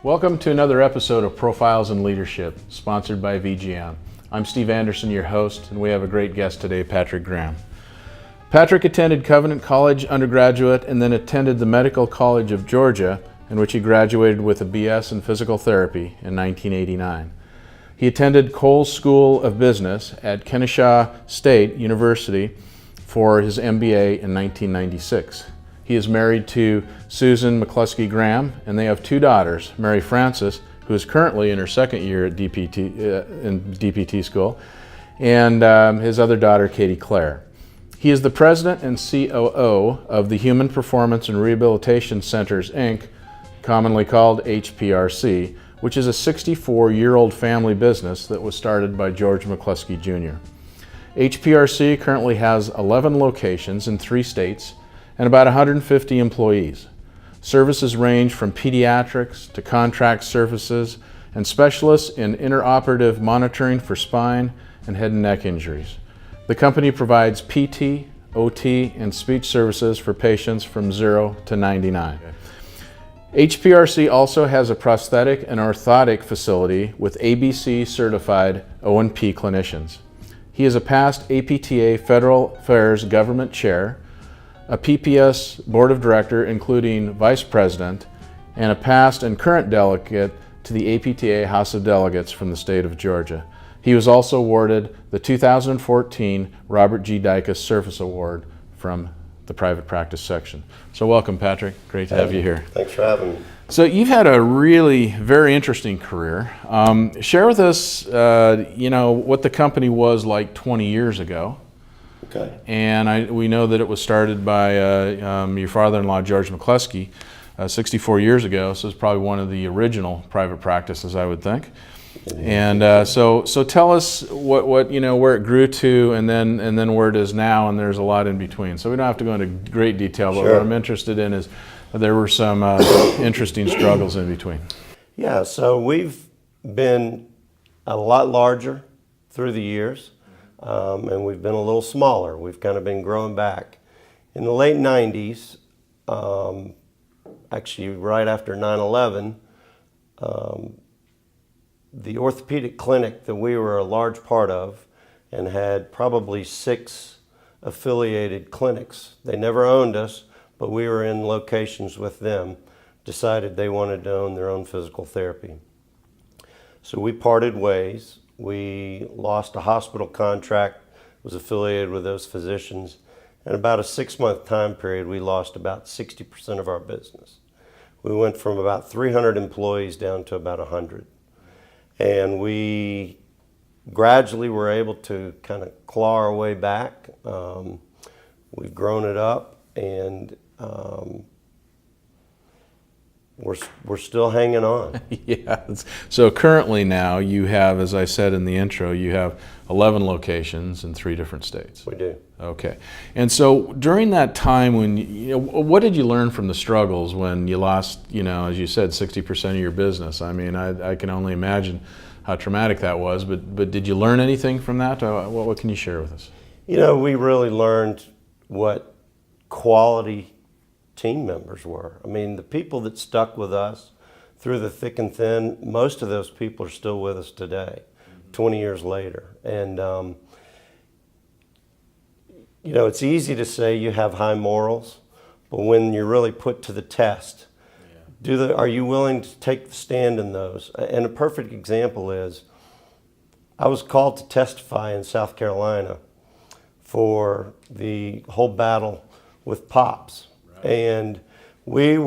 Welcome to another episode of Profiles in Leadership, sponsored by VGM. I'm Steve Anderson, your host, and we have a great guest today, Patrick Graham. Patrick attended Covenant College undergraduate and then attended the Medical College of Georgia, in which he graduated with a BS in physical therapy in 1989. He attended Cole School of Business at Kennesaw State University for his MBA in 1996. He is married to Susan McCluskey Graham, and they have two daughters, Mary Frances, who is currently in her second year at DPT school, and his other daughter, Katie Claire. He is the president and COO of the Human Performance and Rehabilitation Centers, Inc., commonly called HPRC, which is a 64-year-old family business that was started by George McCluskey Jr. HPRC currently has 11 locations in 3 states, and about 150 employees. Services range from pediatrics to contract services and specialists in intraoperative monitoring for spine and head and neck injuries. The company provides PT, OT, and speech services for patients from 0 to 99. HPRC also has a prosthetic and orthotic facility with ABC certified O&P clinicians. He is a past APTA Federal Affairs Government Chair, a PPS Board of Director, including Vice President, and a past and current delegate to the APTA House of Delegates from the state of Georgia. He was also awarded the 2014 Robert G. Dicus Service Award from the private practice section. So welcome, Patrick. Great to have you here. Thanks for having me. So you've had a really very interesting career. Share with us, what the company was like 20 years ago. Okay. And we know that it was started by your father-in-law, George McCluskey, 64 years ago. So it's probably one of the original private practices, I would think. And so tell us what where it grew to, and then where it is now, and there's a lot in between. So we don't have to go into great detail, but Sure. what I'm interested in is there were some interesting struggles in between. Yeah, so we've been a lot larger through the years, and we've been a little smaller. We've kind of been growing back. In the late 90s, actually right after 9/11, the orthopedic clinic that we were a large part of and had probably 6 affiliated clinics. They never owned us, but we were in locations with them, decided they wanted to own their own physical therapy. So we parted ways. We lost a hospital contract, was affiliated with those physicians. In about a 6-month time period, we lost about 60% of our business. We went from about 300 employees down to about 100. And we gradually were able to kind of claw our way back. We've grown it up, and we're still hanging on. Yeah. So currently now you have, as I said in the intro, you have 11 locations in 3 different states. We do. Okay. And so during that time when, what did you learn from the struggles when you lost, as you said, 60% of your business? I mean, I can only imagine how traumatic that was, but did you learn anything from that? What can you share with us? We really learned what quality team members were. I mean, the people that stuck with us through the thick and thin, most of those people are still with us today, 20 years later. And, it's easy to say you have high morals, but when you're really put to the test, are you willing to take the stand in those? And a perfect example is, I was called to testify in South Carolina for the whole battle with POPs. Right. And we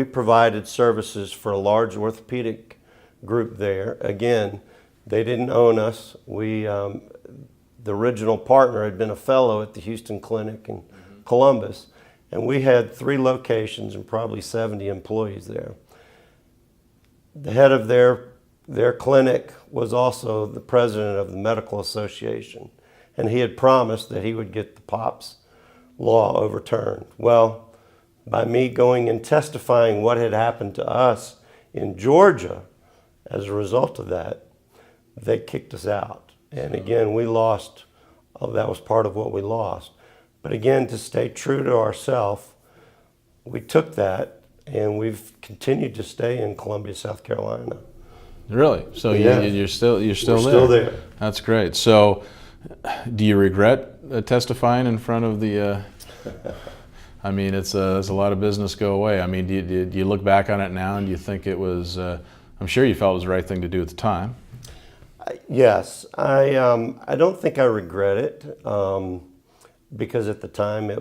provided services for a large orthopedic group there. Again, they didn't own us. The original partner had been a fellow at the Houston Clinic in Columbus, and we had 3 locations and probably 70 employees there. The head of their clinic was also the president of the Medical Association, and he had promised that he would get the POPs law overturned. Well, by me going and testifying what had happened to us in Georgia as a result of that, they kicked us out. And again, we lost, that was part of what we lost. But again, to stay true to ourselves, we took that and we've continued to stay in Columbia, South Carolina. Really? So Yeah. you're still We're there. still there. That's great. So, do you regret testifying in front of the? I mean, it's a lot of business go away. I mean, do you look back on it now and do you think it was? I'm sure you felt it was the right thing to do at the time. Yes, I don't think I regret it, because at the time it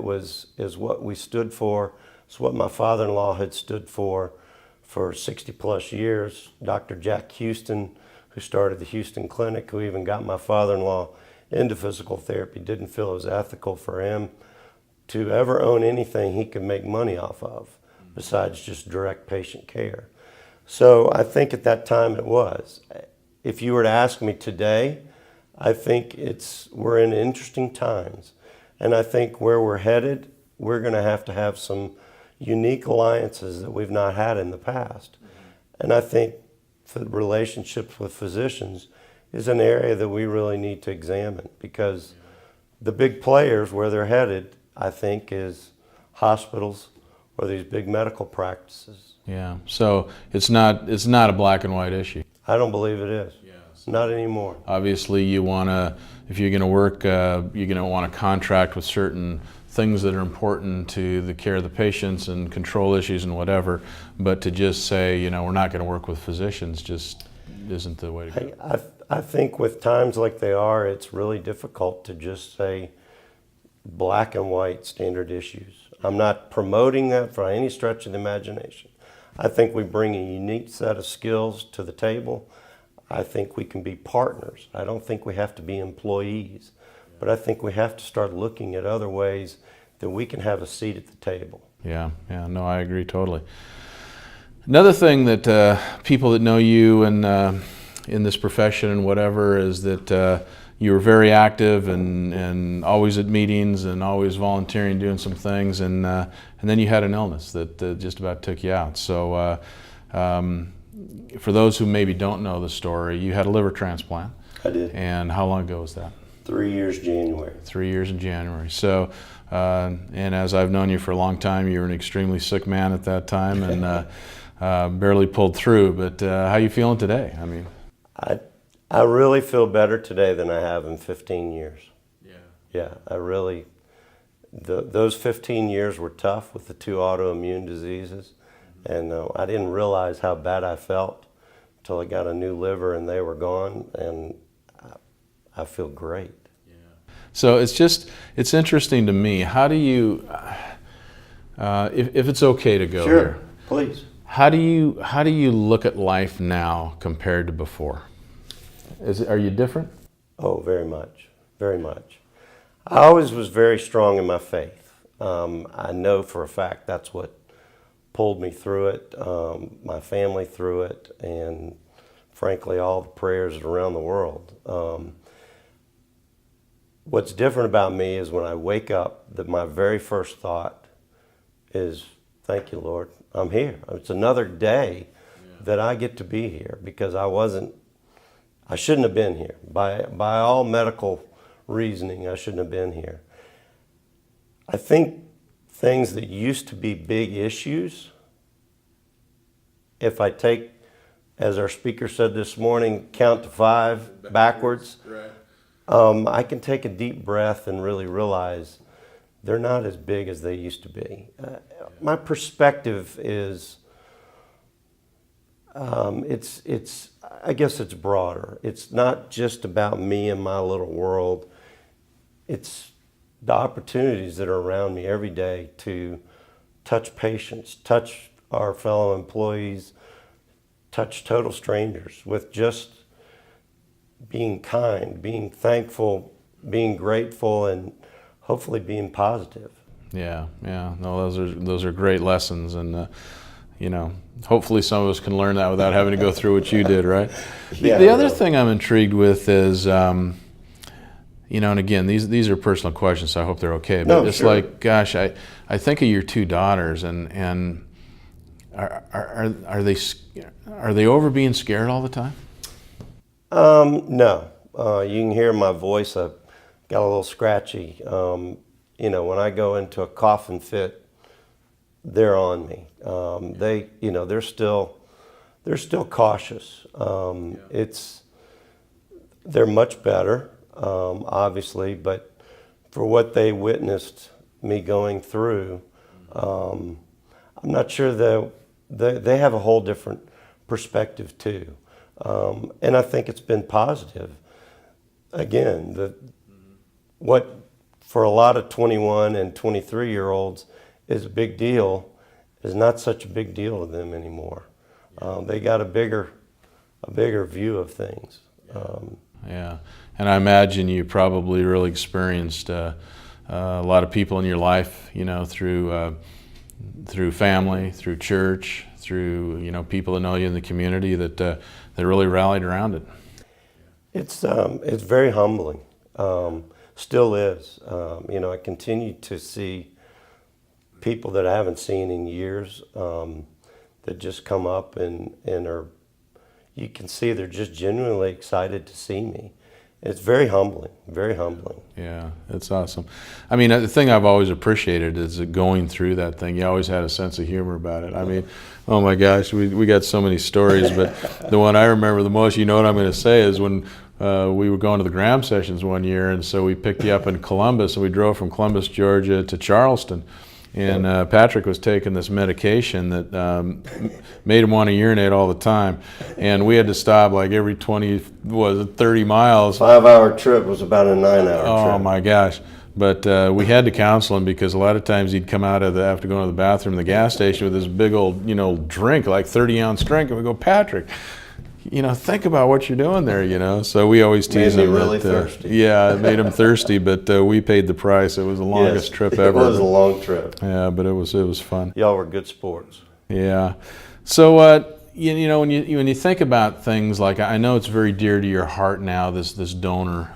is what we stood for. It's what my father-in-law had stood for 60 plus years. Dr. Jack Houston, who started the Houston Clinic, who even got my father-in-law into physical therapy, didn't feel it was ethical for him to ever own anything he could make money off of besides just direct patient care. So I think at that time it was. If you were to ask me today, I think we're in interesting times. And I think where we're headed, we're going to have some unique alliances that we've not had in the past. And I think the relationships with physicians is an area that we really need to examine, because the big players, where they're headed, I think, is hospitals or these big medical practices. Yeah. So it's not a black and white issue. I don't believe it is. Not anymore. Obviously, you want to, if you're going to work, you're going to want to contract with certain things that are important to the care of the patients and control issues and whatever. But to just say, we're not going to work with physicians just isn't the way to go. I think with times like they are, it's really difficult to just say black and white standard issues. I'm not promoting that for any stretch of the imagination. I think we bring a unique set of skills to the table. I think we can be partners. I don't think we have to be employees, but I think we have to start looking at other ways that we can have a seat at the table. Yeah, no, I agree totally. Another thing that people that know you and in this profession and whatever is that you were very active and always at meetings and always volunteering, doing some things, and then you had an illness that just about took you out. So for those who maybe don't know the story, you had a liver transplant. I did. And how long ago was that? 3 years January. 3 years in January. So, and as I've known you for a long time, you were an extremely sick man at that time and barely pulled through. But how are you feeling today? I mean, I really feel better today than I have in 15 years. Yeah. Yeah, I really, those 15 years were tough with the 2 autoimmune diseases. And I didn't realize how bad I felt until I got a new liver and they were gone, and I feel great. Yeah. So it's interesting to me. How do you, if it's okay to go Sure, here, please. how do you look at life now compared to before? Are you different? Oh, very much, very much. I always was very strong in my faith. I know for a fact that's what pulled me through it, my family through it, and frankly, all the prayers around the world. What's different about me is when I wake up, that my very first thought is, thank you, Lord, I'm here. It's another day that I get to be here, because I shouldn't have been here. By all medical reasoning, I shouldn't have been here. I think things that used to be big issues, if I take, as our speaker said this morning, count to 5 backwards, right. I can take a deep breath and really realize they're not as big as they used to be. My perspective is, I guess it's broader. It's not just about me and my little world. It's the opportunities that are around me every day to touch patients, touch our fellow employees, touch total strangers with just being kind, being thankful, being grateful, and hopefully being positive. Yeah. No, those are great lessons, and hopefully some of us can learn that without having to go through what you did, right? Yeah, the other thing I'm intrigued with is, and again, these are personal questions, so I hope they're okay. But it's sure. like, gosh, I think of your 2 daughters, and are they over being scared all the time? No. You can hear my voice. I got a little scratchy. When I go into a coughing fit, they're on me. They're still cautious. They're much better, obviously, but for what they witnessed me going through, I'm not sure they have a whole different perspective too. And I think it's been positive. Again, what for a lot of 21 and 23-year-olds is a big deal is not such a big deal to them anymore. They got a bigger view of things. Yeah, and I imagine you probably really experienced a lot of people in your life, through family, through church, through people that know you in the community that really rallied around it. It's very humbling. Still is. I continue to see people that I haven't seen in years that just come up and are, you can see they're just genuinely excited to see me. It's very humbling, very humbling. Yeah, it's awesome. I mean, the thing I've always appreciated is that going through that thing, you always had a sense of humor about it. I mean, oh my gosh, we got so many stories, but the one I remember the most, what I'm going to say, is when we were going to the Graham sessions one year, and so we picked you up in Columbus, and we drove from Columbus, Georgia to Charleston. And Patrick was taking this medication that made him want to urinate all the time. And we had to stop like every 30 miles. 5-hour trip was about a 9-hour trip. Oh my gosh. But we had to counsel him because a lot of times he'd come out after going to the bathroom in the gas station with this big old, drink, like 30-ounce drink. And we go, Patrick, think about what you're doing there, So we always tease him. Made me really thirsty. Yeah, it made him thirsty, but we paid the price. It was the longest trip ever. It was a long trip. Yeah, but it was fun. Y'all were good sports. Yeah. So, when you think about things like, I know it's very dear to your heart now, this donor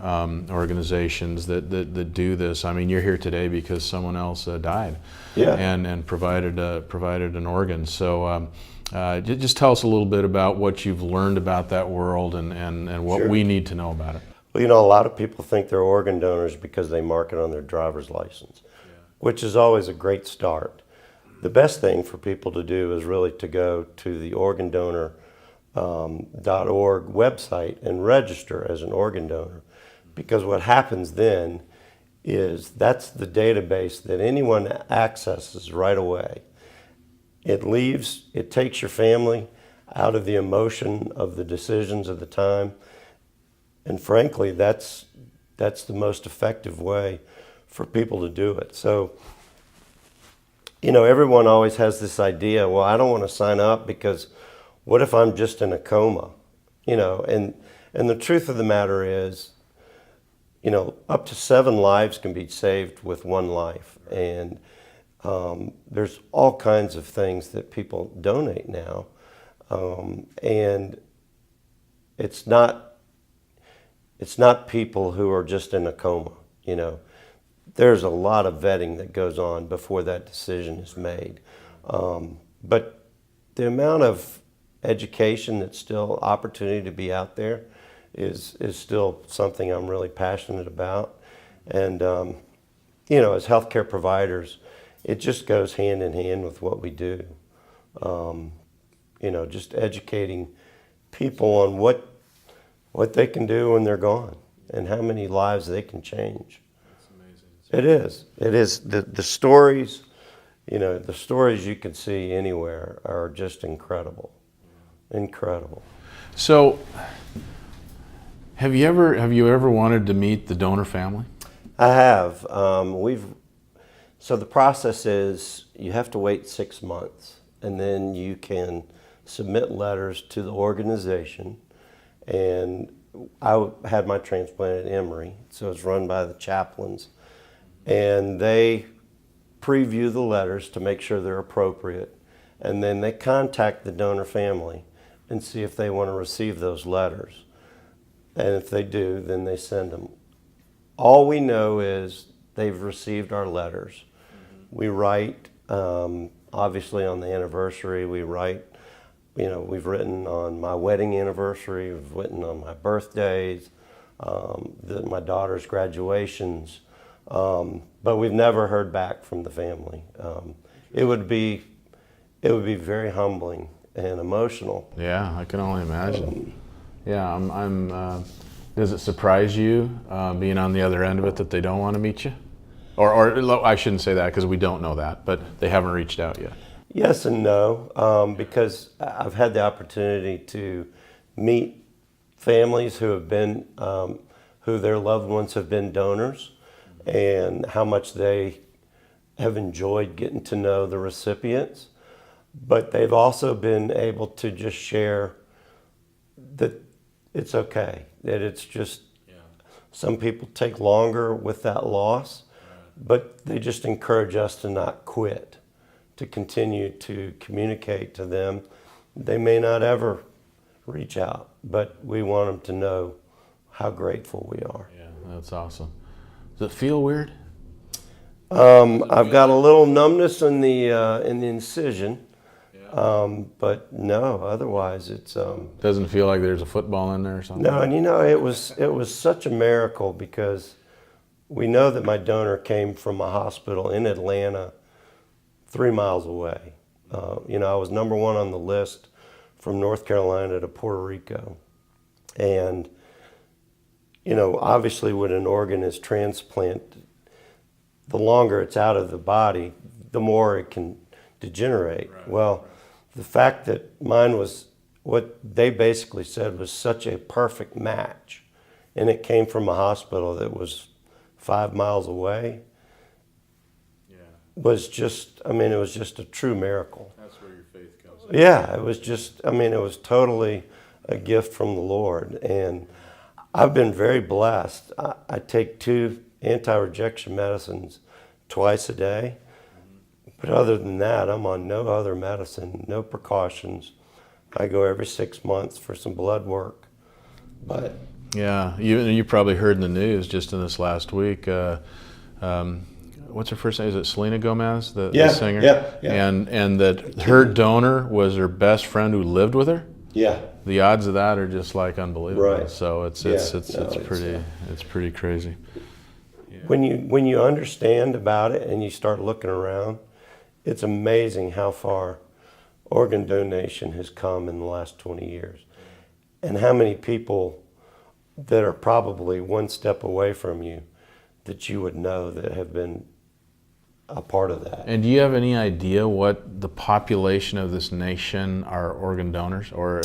organizations that do this. I mean, you're here today because someone else died. Yeah. And provided an organ. So. Just tell us a little bit about what you've learned about that world and what Sure. we need to know about it. Well, a lot of people think they're organ donors because they mark it on their driver's license, which is always a great start. The best thing for people to do is really to go to the organdonor.org website and register as an organ donor, because what happens then is that's the database that anyone accesses right away. It takes your family out of the emotion of the decisions of the time. And frankly, that's the most effective way for people to do it. So, everyone always has this idea, well, I don't want to sign up because what if I'm just in a coma? And the truth of the matter is, up to 7 lives can be saved with 1 life. And there's all kinds of things that people donate now, and it's not people who are just in a coma. There's a lot of vetting that goes on before that decision is made, but the amount of education that's still opportunity to be out there is still something I'm really passionate about, and as healthcare providers, it just goes hand in hand with what we do. Just educating people on what they can do when they're gone and how many lives they can change. That's amazing. It is. The stories, the stories you can see anywhere are just incredible. Incredible. So, have you ever wanted to meet the donor family? I have. So the process is you have to wait 6 months, and then you can submit letters to the organization. And I had my transplant at Emory, so it's run by the chaplains. And they preview the letters to make sure they're appropriate. And then they contact the donor family and see if they want to receive those letters. And if they do, then they send them. All we know is they've received our letters. We write, obviously on the anniversary, we write, we've written on my wedding anniversary, we've written on my birthdays, my daughter's graduations, But we've never heard back from the family. It would be very humbling and emotional. Yeah, I can only imagine. Yeah, does it surprise you being on the other end of it that they don't want to meet you? Or I shouldn't say that because we don't know that, but they haven't reached out yet. Yes and no, because I've had the opportunity to meet families who have been, who their loved ones have been donors, and how much they have enjoyed getting to know the recipients. But they've also been able to just share that it's okay, that it's just, some people take longer with that loss, but they just encourage us to not quit, to continue to communicate to them. They may not ever reach out, but we want them to know how grateful we are. Yeah, that's awesome. Does it feel weird? I've got a little numbness in the incision, but no, otherwise it's Doesn't feel like there's a football in there or something? no. And it was such a miracle, because we know that my donor came from a hospital in Atlanta, 3 miles away. I was number one on the list from North Carolina to Puerto Rico. And, obviously when an organ is transplanted, the longer it's out of the body, the more it can degenerate. Right. Well, the fact that mine was, what they basically said was such a perfect match, and it came from a hospital that was 5 miles away, was just, it was just a true miracle. That's where your faith comes in. Yeah, it was just, it was totally a gift from the Lord. And I've been very blessed. I take 2 anti-rejection medicines twice a day. But other than that, I'm on no other medicine, no precautions. I go every 6 months for some blood work. But yeah, you probably heard in the news just in this last week. What's her first name? Is it Selena Gomez, the singer? Yeah. And that her donor was her best friend who lived with her. Yeah. The odds of that are just like unbelievable. Right. So it's pretty crazy. Yeah. When you understand about it and you start looking around, it's amazing how far organ donation has come in the last 20 years, and how many people that are probably one step away from you that you would know that have been a part of that. And do you have any idea what the population of this nation are organ donors, or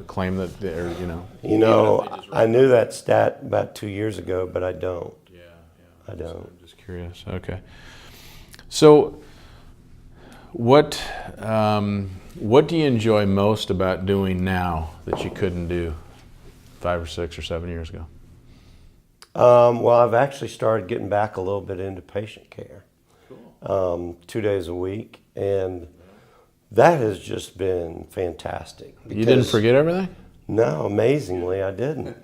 claim that they're I knew that stat about 2 years ago, but I don't. Yeah. I don't. So I'm just curious. Okay. So what do you enjoy most about doing now that you couldn't do 5 or 6 or 7 years ago? Well, I've actually started getting back a little bit into patient care. Cool. 2 days a week, and that has just been fantastic. You didn't forget everything? No, amazingly, I didn't.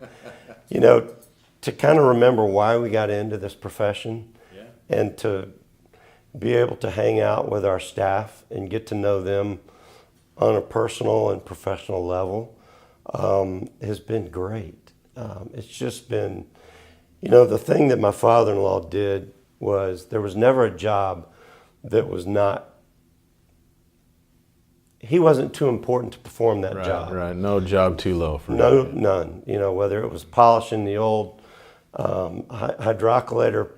To kind of remember why we got into this profession, and to be able to hang out with our staff and get to know them on a personal and professional level has been great. It's just been, the thing that my father-in-law did was, there was never a job that was not, he wasn't too important to perform that job. Right, no job too low for him. None. Whether it was polishing the old hydrocollator,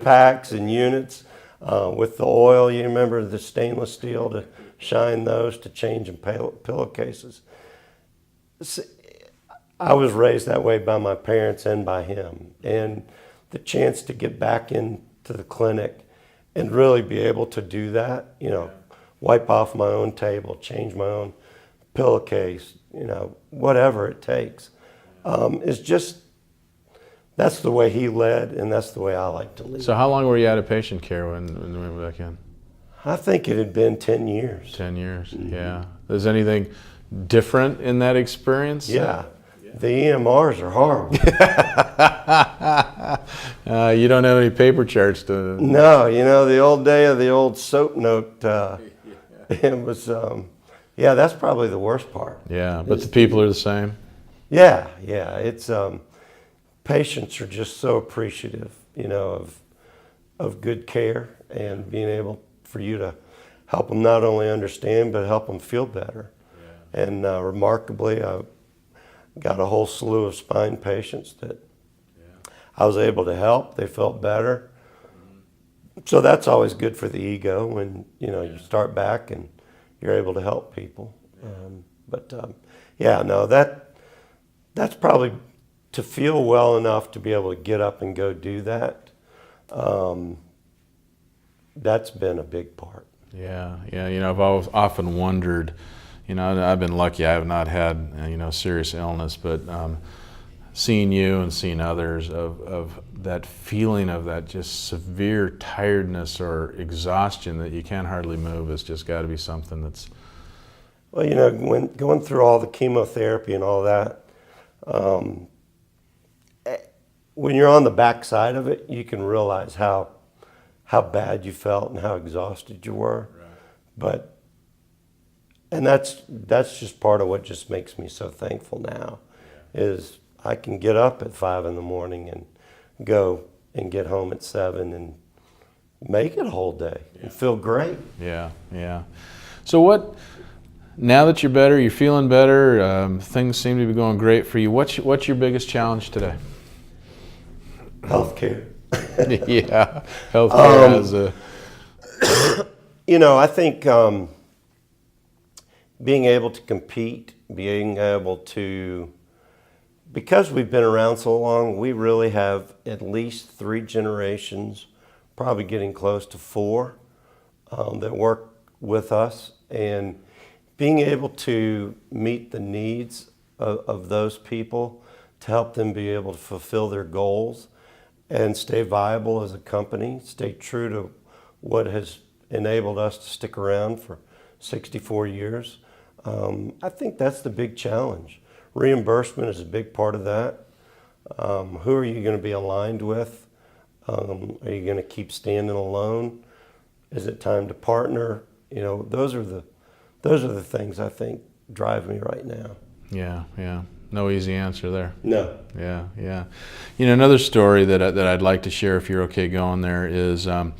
packs and units with the oil. You remember the stainless steel, to shine those, to change in pillowcases. I was raised that way by my parents and by him. And the chance to get back into the clinic and really be able to do that, wipe off my own table, change my own pillowcase, whatever it takes, is just, that's the way he led, and that's the way I like to lead. So how long were you out of patient care when you went back in? I think it had been 10 years. 10 years, yeah. Is anything different in that experience? Yeah. The EMRs are horrible. You don't have any paper charts to... No, the old day of the old soap note, it was, that's probably the worst part. Yeah, but the people are the same? Yeah, it's, patients are just so appreciative. of good care and being able for you to help them not only understand but help them feel better. Yeah. And remarkably, I got a whole slew of spine patients that I was able to help. They felt better. So that's always good for the ego when you start back and you're able to help people. That's probably to feel well enough to be able to get up and go do that. That's been a big part. Yeah. I've always often wondered. I've been lucky. I have not had serious illness, but seeing you and seeing others of that feeling of that just severe tiredness or exhaustion that you can't hardly move has just got to be something that's. Well, when going through all the chemotherapy and all that, when you're on the backside of it, you can realize how bad you felt and how exhausted you were. Right. And that's just part of what just makes me so thankful now, is I can get up at 5 a.m. and go and get home at 7 and make it a whole day and feel great. Yeah. So now that you're better, you're feeling better, things seem to be going great for you. What's your biggest challenge today? Healthcare. Yeah, healthcare has a. I think being able to compete, being able to, because we've been around so long, we really have at least 3 generations, probably getting close to 4, that work with us, and being able to meet the needs of those people to help them be able to fulfill their goals and stay viable as a company, stay true to what has enabled us to stick around for 64 years. I think that's the big challenge. Reimbursement is a big part of that. Who are you going to be aligned with? Are you going to keep standing alone? Is it time to partner? Those are the things I think drive me right now. Yeah. No easy answer there. No. Yeah. Another story that I'd like to share, if you're okay going there, is I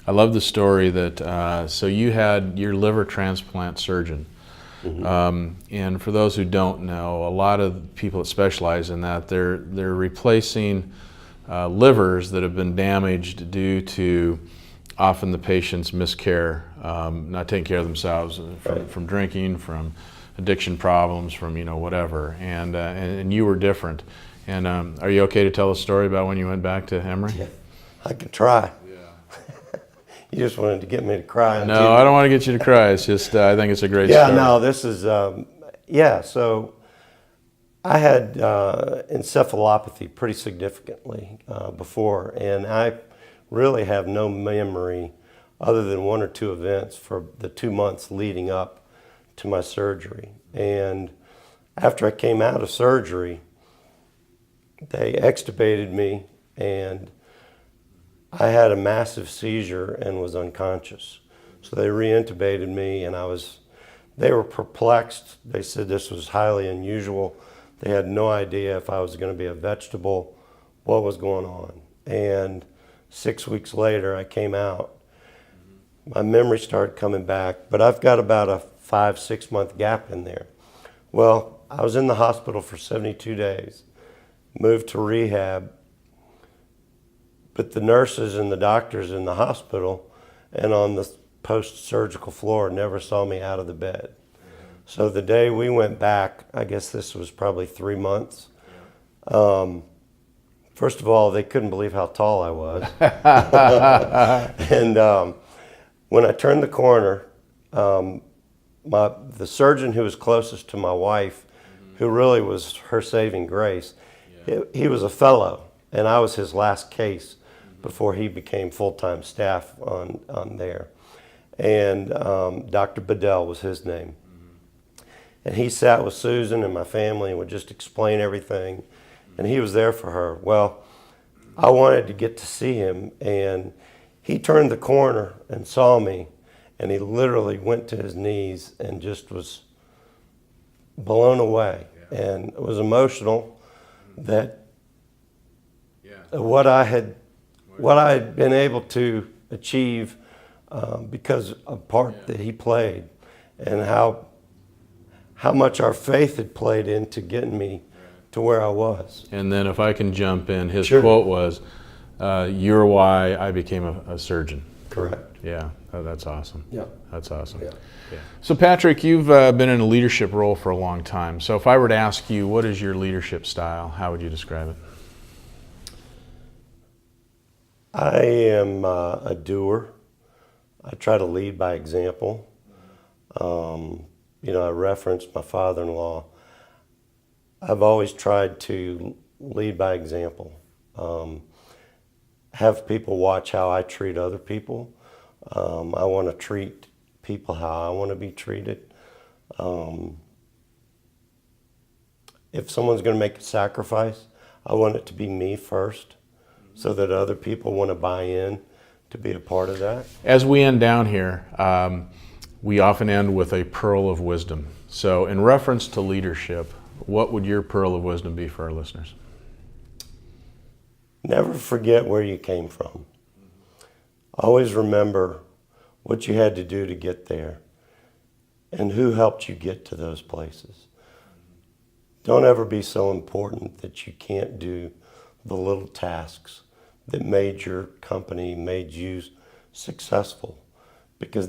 love the story that so you had your liver transplant surgeon. Mm-hmm. And for those who don't know, a lot of people that specialize in that, they're replacing livers that have been damaged due to often the patient's miscare, not taking care of themselves from drinking, from addiction problems, from whatever. And you were different. And are you okay to tell a story about when you went back to Emory? Yeah, I could try. You just wanted to get me to cry. No, I don't want to get you to cry. It's just I think it's a great story. Yeah, no, this is, so I had encephalopathy pretty significantly before, and I really have no memory other than 1 or 2 events for the 2 months leading up to my surgery. And after I came out of surgery, they extubated me, and I had a massive seizure and was unconscious. So they reintubated me, and they were perplexed. They said this was highly unusual. They had no idea if I was going to be a vegetable, what was going on. And 6 weeks later, I came out. My memory started coming back, but I've got about a 5-6 month gap in there. Well, I was in the hospital for 72 days, moved to rehab, but the nurses and the doctors in the hospital and on the post-surgical floor never saw me out of the bed. So the day we went back, I guess this was probably 3 months. First of all, they couldn't believe how tall I was. And when I turned the corner, the surgeon who was closest to my wife, who really was her saving grace, he was a fellow, and I was his last case before he became full-time staff on there. And Dr. Bedell was his name. And he sat with Susan and my family and would just explain everything. And he was there for her. Well, I wanted to get to see him, and he turned the corner and saw me, and he literally went to his knees and just was blown away. And it was emotional that what I had what I had been able to achieve because of part that he played, and how much our faith had played into getting me to where I was. And then if I can jump in, his Sure. quote was, "You're why I became a surgeon." Correct. Yeah, that's awesome. Yeah. That's awesome. Yeah. Yeah. So Patrick, you've been in a leadership role for a long time. So if I were to ask you, what is your leadership style? How would you describe it? I am a doer. I try to lead by example. I referenced my father-in-law. I've always tried to lead by example. Have people watch how I treat other people. I want to treat people how I want to be treated. If someone's going to make a sacrifice, I want it to be me first, so that other people want to buy in to be a part of that. As we end down here, we often end with a pearl of wisdom. So in reference to leadership, what would your pearl of wisdom be for our listeners? Never forget where you came from. Always remember what you had to do to get there and who helped you get to those places. Don't ever be so important that you can't do the little tasks that made your company, made you successful. Because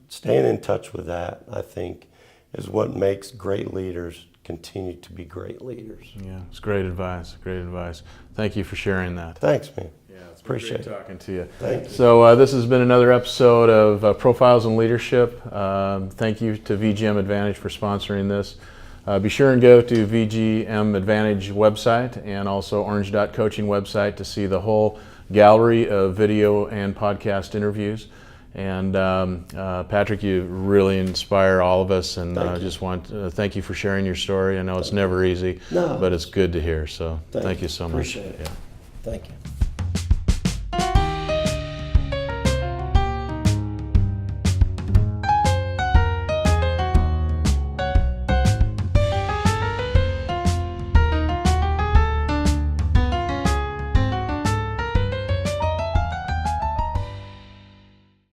staying in touch with that, I think, is what makes great leaders continue to be great leaders. Yeah, it's great advice. Great advice. Thank you for sharing that. Thanks, man. Yeah, it's been Appreciate great it. talking to you. Thank you. So this has been another episode of Profiles in Leadership. Thank you to VGM Advantage for sponsoring this. Be sure and go to VGM Advantage website and also Orange Dot Coaching website to see the whole gallery of video and podcast interviews. And Patrick, you really inspire all of us, and just want to thank you for sharing your story. I know it's never easy, No. but it's good to hear. So thank you so much. Appreciate it. Yeah. Thank you.